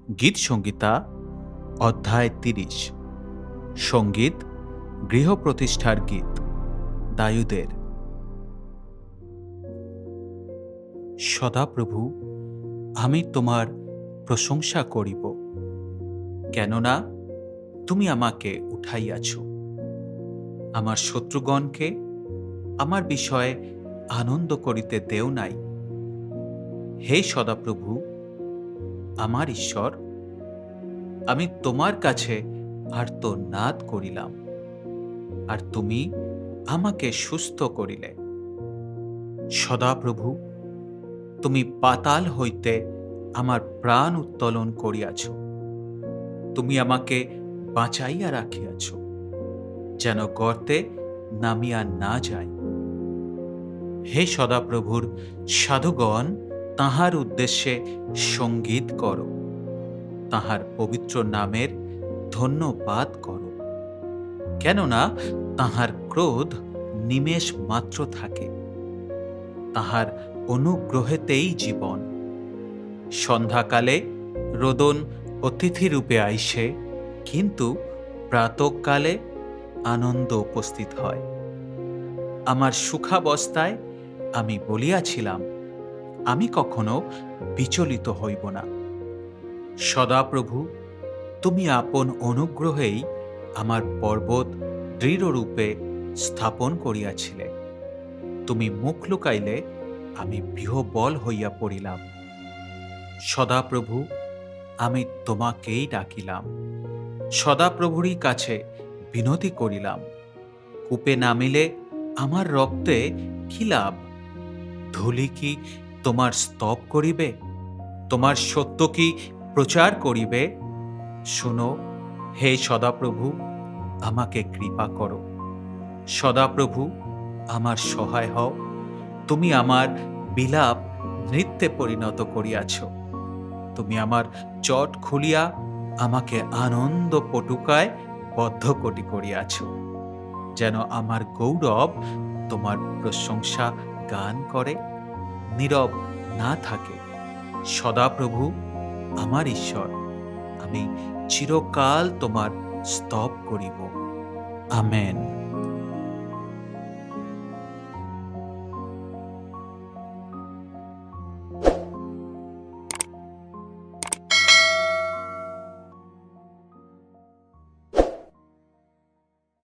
গীত সংগীতা অধ্যায় ৩০। সঙ্গীত গৃহ প্রতিষ্ঠার গীত দায়ুদের। সদাপ্রভু, আমি তোমার প্রশংসা করিব, কেননা তুমি আমাকে উঠাইয়াছ। আমার শত্রুগণকে আমার বিষয়ে আনন্দ করিতে দেও নাই। হে সদাপ্রভু, আমার ঈশ্বর, আমি তোমার কাছে আর্তনাদ করিলাম, আর তুমি আমাকে সুস্থ করিলে। সদাপ্রভু, তুমি পাতাল হইতে আমার প্রাণ উত্তোলন করিয়াছ। তুমি আমাকে বাঁচাইয়া রাখিয়াছ, যেন গর্তে নামিয়া না যায়। হে সদাপ্রভুর সাধুগণ, তাঁহার উদ্দেশ্যে সঙ্গীত করো, তাঁহার পবিত্র নামের ধন্যবাদ করো, কেননা তাঁহার ক্রোধ নিমেষ মাত্র থাকে, তাঁহার অনুগ্রহেতেই জীবন। সন্ধ্যাকালে রোদন অতিথিরূপে আইসে, কিন্তু প্রাতঃকালে আনন্দ উপস্থিত হয়। আমার সুখাবস্থায় আমি বলিয়াছিলাম, আমি কখনো বিচলিত হইব না। সদাপ্রভু, তুমি আপন অনুগ্রহেই আমার পর্বত দৃঢ়রূপে স্থাপন করিয়াছিলে। তুমি মুখ লুকাইলে আমি বিহ্বল হইয়া পড়িলাম। সদাপ্রভু, আমি তোমাকেই ডাকিলাম, সদাপ্রভুরই কাছে বিনতি করিলাম। কূপে নামিলে আমার রক্তে কি লাভ? ধূলি কি তোমার স্তব করিবে? তোমার সত্য কি প্রচার করিবে? শুনো, হে সদাপ্রভু, আমাকে কৃপা করো। সদাপ্রভু, আমার সহায় হও। তুমি আমার বিলাপ নৃত্যে পরিণত করিয়াছ। তুমি আমার চট খুলিয়া আমাকে আনন্দ পটুকায় বদ্ধকটি করিয়াছ, যেন আমার গৌরব তোমার প্রশংসা গান করে, নীরব না থাকে। সদাপ্রভু, আমার ঈশ্বর, আমি চিরকাল তোমার স্তব করিব। আমেন।